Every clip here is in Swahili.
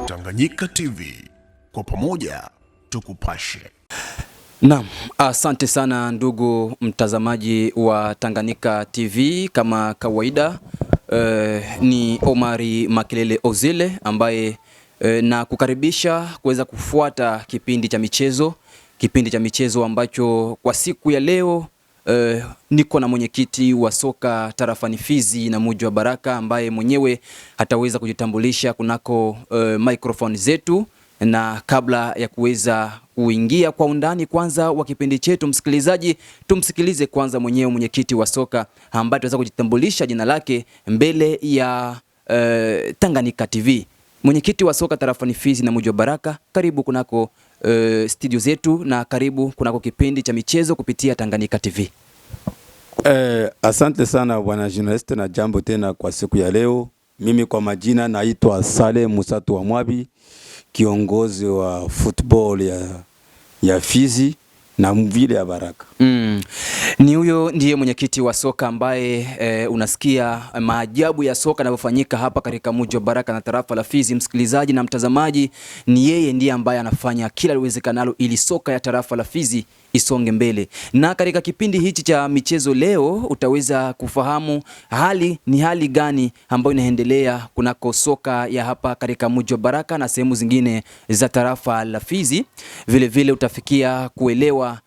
Tanganyika TV, kwa pamoja tukupashe. Naam, asante sana ndugu mtazamaji wa Tanganyika TV. Kama kawaida ni Omari Makelele Ozile ambaye na kukaribisha kuweza kufuata kipindi cha michezo ambacho kwa siku ya leo niko na mwenyekiti wa soka tarafani Fizi na Muji wa Baraka ambaye mwenyewe hataweza kujitambulisha kunako microphone zetu, na kabla ya kuweza kuingia kwa undani kwanza wa kipindi chetu, msikilizaji, tumsikilize kwanza mwenyewe mwenyekiti wa soka ambaye ataweza kujitambulisha jina lake mbele ya Tanganyika TV. Mwenyekiti wa soka tarafani Fizi na Muji wa Baraka, karibu kunako studio zetu na karibu kunako kipindi cha michezo kupitia Tanganyika TV. Asante sana bwana journalist, na jambo tena kwa siku ya leo. Mimi kwa majina naitwa Saleh Musatu wa Mwabi, kiongozi wa football ya Fizi na Mvile ya Baraka. Ni huyo ndiye mwenyekiti wa soka ambaye unasikia maajabu ya soka yanayofanyika hapa katika Muji wa Baraka na tarafa la Fizi. Msikilizaji na mtazamaji, ni yeye ndiye ambaye anafanya kila liwezekanalo ili soka ya tarafa la Fizi isonge mbele. Na katika kipindi hichi cha michezo leo utaweza kufahamu hali gani ambayo inaendelea kunako soka ya hapa katika Muji wa Baraka na sehemu zingine za tarafa la Fizi. Vile vile utafikia kuelewa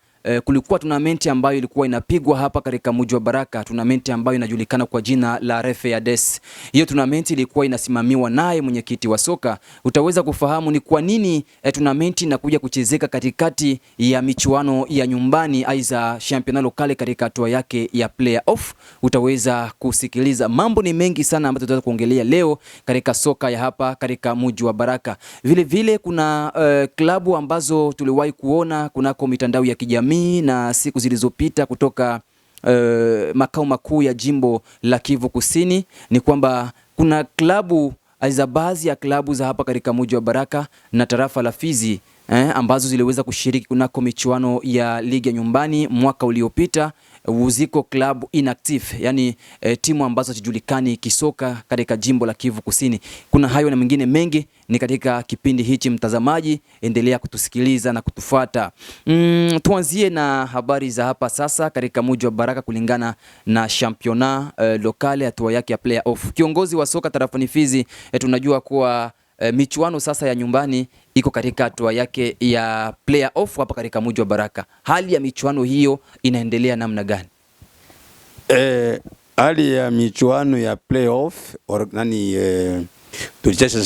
kulikuwa tournament ambayo ilikuwa inapigwa hapa katika Muji wa Baraka, tournament ambayo inajulikana kwa jina la Refeades. Hiyo tournament ilikuwa inasimamiwa naye mwenyekiti wa soka. Utaweza kufahamu ni kwa nini tournament inakuja kuchezeka katikati ya michuano ya nyumbani aiza championnat local katika hatua yake ya playoff. Utaweza kusikiliza, mambo ni mengi sana ambayo tutaweza kuongelea leo katika soka ya hapa katika Muji wa Baraka. Vile vile kuna klabu ambazo tuliwahi kuona kunako mitandao ya kijamii na siku zilizopita kutoka makao makuu ya jimbo la Kivu Kusini, ni kwamba kuna klabu za baadhi ya klabu za hapa katika Muji wa Baraka na tarafa la Fizi ambazo ziliweza kushiriki kunako michuano ya ligi ya nyumbani mwaka uliopita. Uziko club inactive, yani timu ambazo hazijulikani kisoka katika jimbo la Kivu Kusini. Kuna hayo na mengine mengi ni katika kipindi hichi, mtazamaji, endelea kutusikiliza na kutufuata. Tuanzie na habari za hapa sasa katika Muji wa Baraka kulingana na championnat lokale hatua yake ya playoff. Kiongozi wa soka tarafani Fizi, tunajua kuwa michuano sasa ya nyumbani iko katika hatua yake ya playoff hapa katika Muji wa Baraka. Hali ya michuano hiyo inaendelea namna gani? Hali ya michuano ya playoff tulicheza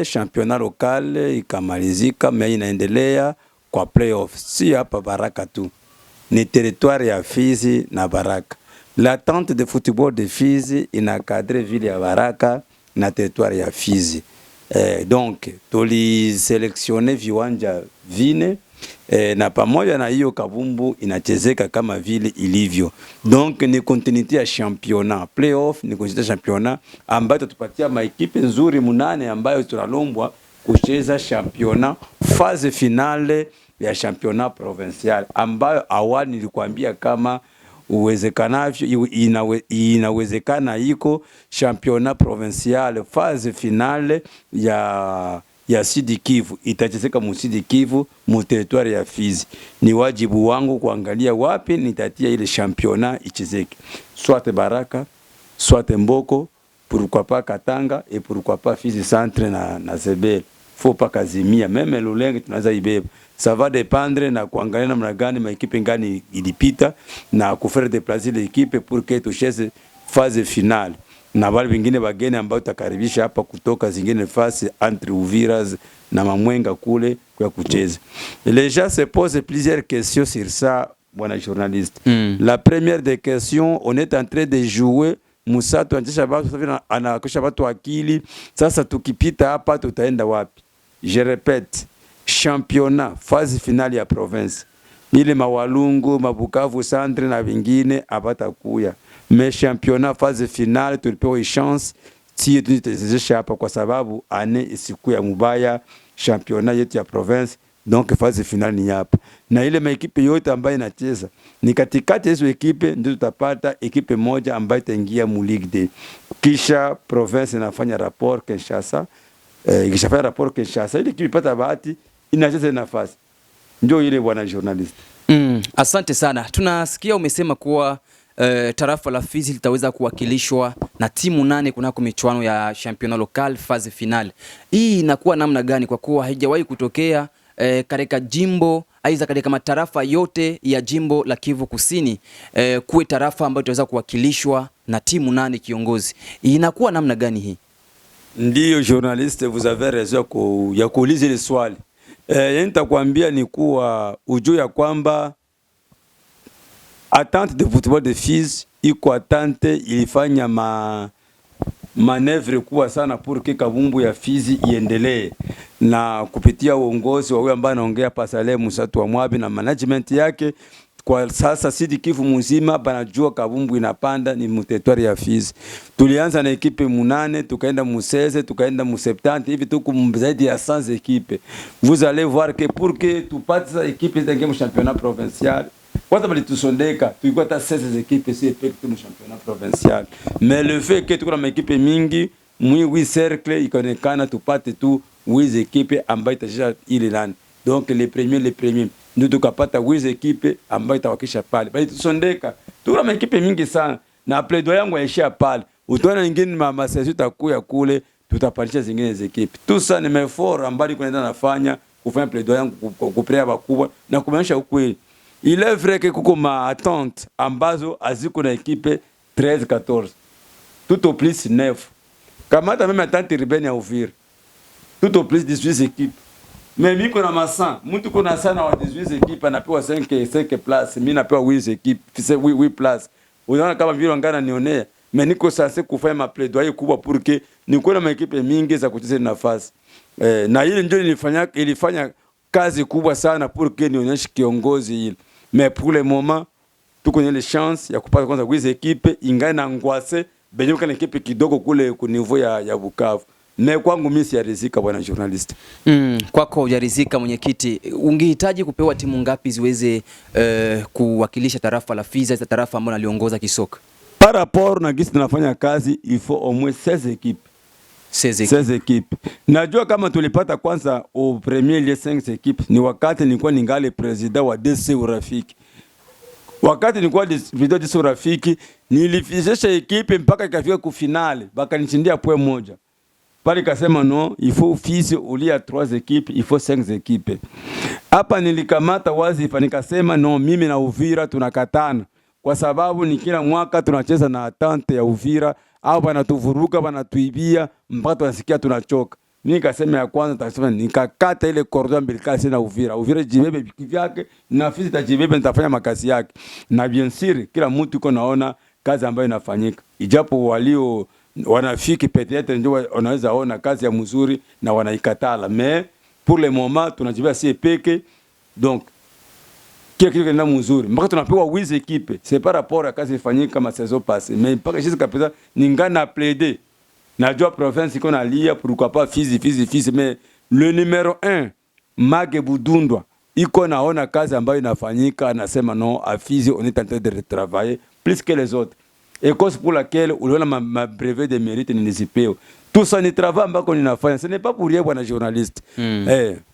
championnat lokale ikamalizika, mais inaendelea kwa playoff. Si hapa Baraka tu, ni territoire ya Fizi na Baraka. L'attente de football de Fizi inakadre ville ya Baraka na territoire ya Fizi. Donc tuliselektione viwanja vine na pamoja na hiyo kabumbu inachezeka kama vile ilivyo. Donc ni continuité ya championnat playoff, ni continuité ya championnat ambayo tupatia maekipe nzuri munane ambayo tunalombwa kucheza championnat phase finale ya championnat provincial, ambayo awali nilikwambia kama uwezekanavyo inawezekana iko championnat provincial phase finale ya Sud Kivu itachezeka mu Sud Kivu mu territoire ya Fizi. Ni wajibu wangu kuangalia wapi nitatia ile championnat ichezeke, soit Baraka, soit Mboko, pourquoi pas Katanga et pourquoi pas Fizi Centre na Zebel. Faut pas kazimia, même Lulenge tunaweza ibeba. Ça va dépendre na kuangalia namna gani maekipe ngani ilipita na kufanya déplacer l'équipe pour que tucheze phase finale. Na wale wengine wageni ambao tutakaribisha hapa kutoka zingine phase entre Uvira na Mamwenga kule kwa kucheza. Les gens se posent plusieurs questions sur ça, bwana journaliste. La première des questions, on est en train de jouer Musatu anakosha watu akili. Sasa tukipita hapa tutaenda wapi? Je répète, championnat phase finale ya province. Ile Mawalungu, Mabukavu Centre na vingine abatakuya. Mais championnat phase finale tulipewa chance si tutachezesha hapa kwa sababu ane isiku ya mubaya championnat yetu ya province. Donc phase finale ni hapa. Na ile maekipe yote ambayo inacheza ni katikati hizo ekipe ndio tutapata ekipe moja ambayo itaingia mu Ligue 2. Kisha province inafanya rapport Kinshasa ikishafanya rapport Kinshasa ile kipi pata bahati inacheza nafasi. Ndio ile bwana journalist. Asante sana. Tunasikia umesema kuwa tarafa la Fizi litaweza kuwakilishwa na timu 8 kunako michuano ya championnat local phase finale. Hii inakuwa namna gani kwa kuwa haijawahi kutokea katika jimbo aidha katika matarafa yote ya jimbo la Kivu Kusini kuwe tarafa ambayo itaweza kuwakilishwa na timu 8 kiongozi. Inakuwa namna gani hii? Ndio journaliste, vous avez raison ya kuuliza ile swali. Nitakwambia ni kuwa ujue ya kwamba attente de football de Fizi iko attente ilifanya manevre kuwa sana pour que kabumbu ya Fizi iendelee, na kupitia uongozi wa huyo ambaye anaongea Pasale Musatu wa Mwabi na management yake. Kwa sasa Sud Kivu mzima banajua kabumbu inapanda ni mteritwari ya Fizi. Tulianza na ekipe 8, tukaenda mu16, tukaenda mu70, hivi tuko zaidi ya 100 ekipe. Vous allez voir que pour que tupate sa ekipe zingie mu championnat provincial, kwanza balitusondeka tulikuwa hata 16 ekipe si epeke mu championnat provincial. Mais le fait que tuko na ekipe mingi, mwi cercle ikonekana tupate tu 8 ekipe ambayo itashinda ile nani. Donc les premiers nous tukapata 8 ekipe ambayo itawakisha pale. Bali tusondeka. Tuko na ekipe mingi sana na plaidoyer yangu yaishia pale. Utaona nyingine mama sasa tutakuya kule tutapandisha zingine za ekipe. Tusa ni mefort ambayo kunaenda nafanya kufanya plaidoyer yangu kuprea bakubwa na kumanisha ukweli. Il est vrai que kuko ma attente ambazo aziko na ekipe 13 14. Tout au plus 9. Kamata même attente urbaine ya Uvira. Tout au plus 18 équipes. Mais mimi kuna masan, mtu kuna sana wa 18 ekipe anapewa 5 place, mimi napewa 8 ekipe, 8 place. Unaona kama vile ngana nionea, mais niko sasa kufanya ma plaidoyer kubwa pour que niko na maekipe mingi za kucheza nafasi. Na ile ndio ilifanya kazi kubwa sana pour que nionyeshe kiongozi ile. Mais pour le moment tuko na ile chance ya kupata kwanza 8 ekipe ingana na ngwase, benye kana ekipe kidogo kule ku niveau ya Bukavu. Na kwangu mimi siyarizika bwana journalist. Kwako hujarizika mwenyekiti. Ungehitaji kupewa timu ngapi ziweze kuwakilisha tarafa la Fizi, za tarafa ambalo aliongoza kisoka? Par rapport na gisi tunafanya kazi, il faut au moins 16 équipes. 16 équipes. Najua kama tulipata kwanza au premier les 5 équipes ni wakati nilikuwa ningali president wa DC Urafiki. Wakati nilikuwa president DC Urafiki nilifizisha ekipe mpaka ikafika ku finale, bakanishindia point moja. Pali kasema non, il faut Fizi ulia 3 équipes, il faut 5 équipes. Hapa nilikamata wazifa nikasema non, mimi na Uvira tunakatana. Kwa sababu ni kila mwaka tunacheza na Atante ya Uvira, au banatuvuruka banatuibia mpaka tunasikia tunachoka. Mimi nikasema ya kwanza tasema nikakata ile cordon umbilical na Uvira. Uvira jibebe vitu vyake na Fizi tajibebe nitafanya makazi yake. Na bien sûr kila mtu yuko naona kazi ambayo inafanyika. Ijapo walio wanafiki peut-être ndio wanaweza ona kazi ya mzuri na wanaikatala, mais pour le moment tunajibia si peke. Donc kile kile mzuri mpaka tunapewa 8 équipes, c'est par rapport à kazi ifanyika ma saison passée, mais mpaka jusqu'à présent ningana plaider. Najua province iko na lia pourquoi pas Fizi, mais le numéro 1 Mage Budundwa iko naona kazi ambayo inafanyika, anasema non, à Fizi on est en train de travailler plus que les autres. Et cause pour laquelle uliona ma brevet de mérite nilizipeo. Tout ça ni travail ambako ninafanya. Ce n'est pas pour rien bwana journaliste.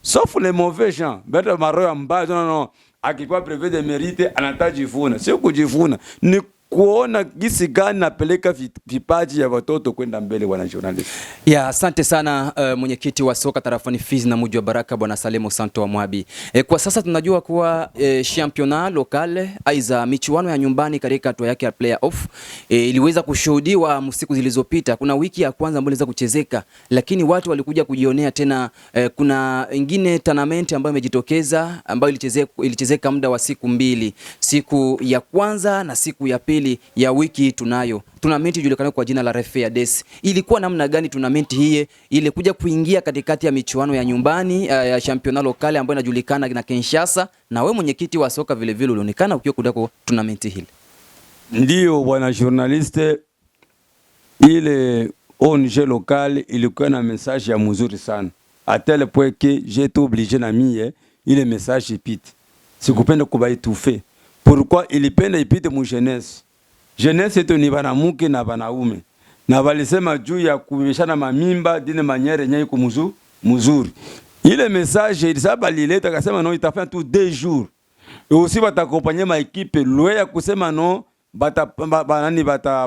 Sauf les mauvais gens. Beta maroya mbaya non. Akikuwa brevet de mérite anatajivuna. Sio kujivuna. Ni kuona gisi gani napeleka vipaji ya watoto kwenda mbele bwana journalist. Ya, asante sana mwenyekiti wa soka tarafani Fizi na mji wa Baraka bwana Salemo Santo wa Mwabi. Kwa sasa tunajua kuwa championnat local aiza michuano ya nyumbani katika hatua yake ya playoff iliweza kushuhudiwa siku zilizopita. Kuna wiki ya kwanza ambayo iliweza kuchezeka, lakini watu walikuja kujionea tena. Kuna ingine tournament ambayo imejitokeza ambayo ilichezeka muda wa siku 2, siku ya kwanza na siku ya pili ya wiki. Tunayo tournament ijulikanayo kwa jina la Refeades. Ilikuwa namna gani tournament hii ile kuja kuingia katikati ya michuano ya nyumbani ya championnat local ambayo inajulikana na Kinshasa, na wewe mwenyekiti wa soka vile vile ulionekana ukiwa kudako tournament hili? Ndio bwana journaliste, ile ONG local ilikuwa na message ya mzuri sana, à tel point que j'ai été obligé na mie ile message ipite. Sikupenda kubaitufe. Pourquoi ilipenda ipite mu jeunesse? Jeunesse eto ni banamuke na banaume. na walisema juu ya kubishana mamimba dine maniere yenye iko mzuri. Ile message ilisaba lileta akasema non itafanya tu 2 jours. Et aussi batakompanye ma equipe loe ya kusema no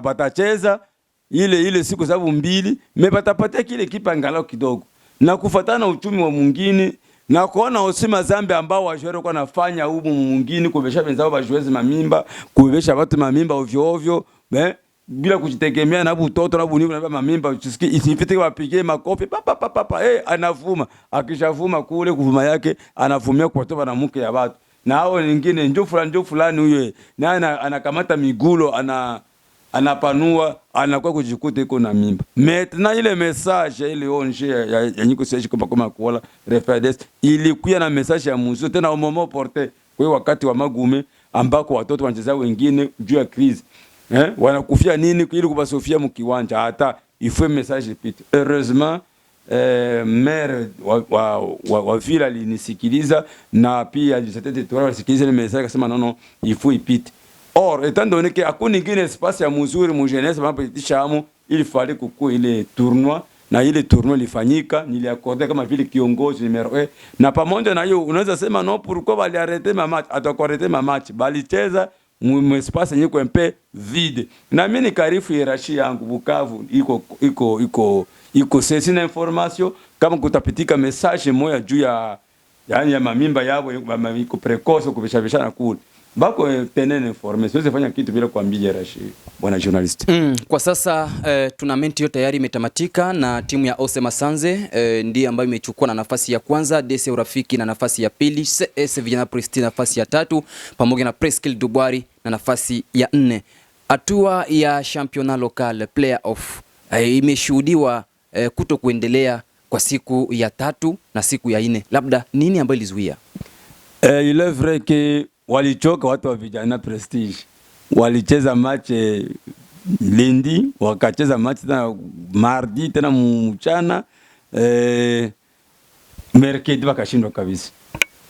batacheza ile siku sababu mbili, me batapatia kile equipe angalau kidogo. Na kufuatana uchumi wa mwingine na kuona usima zambi ambao wajwere kwa nafanya hubu mwingine kubesha wenzao bajwezi mamimba, kubesha watu mamimba ovyo ovyo, bila kujitegemea na butoto na bunivu na mamimba usisikie isifite wapige makofi papa anavuma, akishavuma kule kuvuma yake anavumia kwa toba na mke ya watu. Na hao wengine njoo fulani huyo na anakamata migulo anapanua anakuwa kujikuta iko na mimba. Na ile message ile onje ya nyiko seji kama kuola reference ilikuwa na message ya mzuri tena au moment porte kwa wakati wa magume ambako watoto wanacheza wengine juu ya crise wanakufia nini ili kubasofia mkiwanja hata ifwe message pite. Heureusement maire wa vile alinisikiliza na pia alisatete tu alisikiliza ile message akasema no ifwe ipite. Or étant donné que hakuna ingine espace ya mzuri mu jeunesse mapitisha amu ili fallait kukua ile tournoi na ile tournoi ilifanyika niliaccorde kama vile kiongozi numero 1 na pamoja na hiyo unaweza sema no pourquoi bali arrêter ma match atakorete ma match bali cheza mu espace yenye ko mpe vide na mimi nikarifu hierarchie yangu Bukavu iko sina information kama kutapitika message moja juu ya yani ya mamimba yao iko precoce kubishabishana kule bako tenene informe siwezi fanya kitu bila kuambia Rashi bwana journalist. Kwa sasa tournament hiyo tayari imetamatika na timu ya Ose Masanze ndiye ambayo imechukua na nafasi ya kwanza, DC Urafiki na nafasi ya pili, CS Vijana Prestige nafasi ya tatu pamoja na Presqu'île Dubwari na nafasi ya 4. Hatua ya championnat local player off imeshuhudiwa kuto kuendelea kwa siku ya 3 na siku ya 4. Labda nini ambayo ilizuia? Il est vrai que walichoka watu wa Vijana Prestige. Walicheza match lundi, wakacheza match tena mardi tena mchana, mercredi wakashindwa kabisa.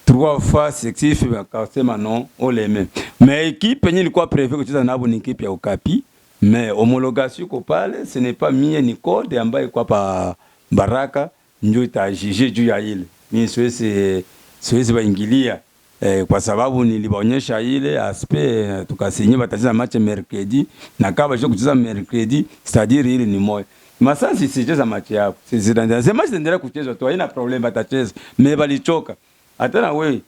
3 fois sexif wakasema non, oleme. Mais équipe yenye ilikuwa prévu kucheza nabo ni équipe ya Okapi, mais homologation ko pale, ce n'est pas mie ni code ambaye kwa pa Baraka ndio itajije juu ya ile. Mimi siwezi waingilia. Kwa sababu nilibaonyesha ile aspect tukasinye batacheza match mercredi na kama je kucheza mercredi c'est-à-dire ile ni moyo Masanzi sicheza match yao sisi match endelea kuchezwa tu haina problem batacheza mais balichoka hata na wewe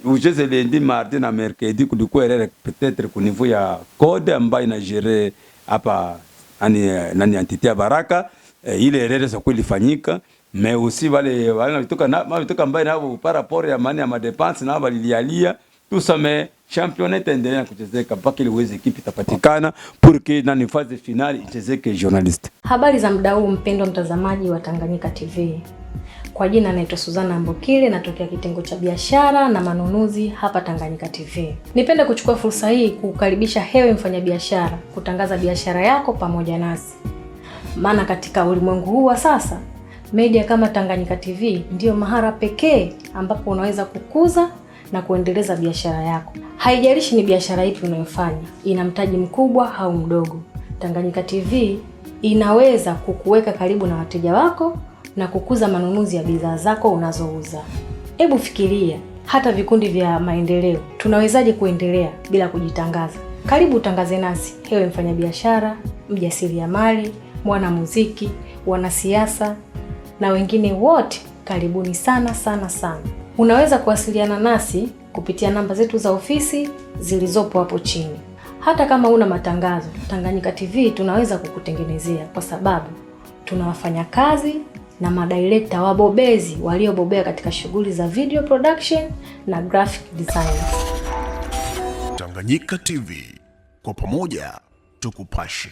ucheze lundi mardi na mercredi kulikuwa erreur peut-être ku niveau ya code ambayo ina gérer hapa nani entité ya Baraka ile erreur sasa ilifanyika. Mais aussi wale walitoka mbaya nao par rapport ya mani ya madepense na walilialia tout ça mais championnat endelea kuchezeka mpaka ile uweze equipe itapatikana pour que na phase finale ichezeke journalist. Habari za muda huu mpendwa mtazamaji wa Tanganyika TV. Kwa jina naitwa Suzana Mbokile, natokea kitengo cha biashara na manunuzi hapa Tanganyika TV. Nipende kuchukua fursa hii kukukaribisha hewe mfanyabiashara kutangaza biashara yako pamoja nasi. Maana katika ulimwengu huu wa sasa media kama Tanganyika TV ndiyo mahara pekee ambapo unaweza kukuza na kuendeleza biashara yako. Haijalishi ni biashara ipi unayofanya, ina mtaji mkubwa au mdogo. Tanganyika TV inaweza kukuweka karibu na wateja wako na kukuza manunuzi ya bidhaa zako unazouza. Hebu fikiria, hata vikundi vya maendeleo tunawezaje kuendelea bila kujitangaza? Karibu utangaze nasi, hewe mfanyabiashara, mjasiriamali, mwanamuziki, wanasiasa na wengine wote, karibuni sana. Unaweza kuwasiliana nasi kupitia namba zetu za ofisi zilizopo hapo chini. Hata kama una matangazo, Tanganyika TV tunaweza kukutengenezea kwa sababu tuna wafanyakazi na madirector wabobezi waliobobea katika shughuli za video production na graphic design. Tanganyika TV, kwa pamoja tukupashe.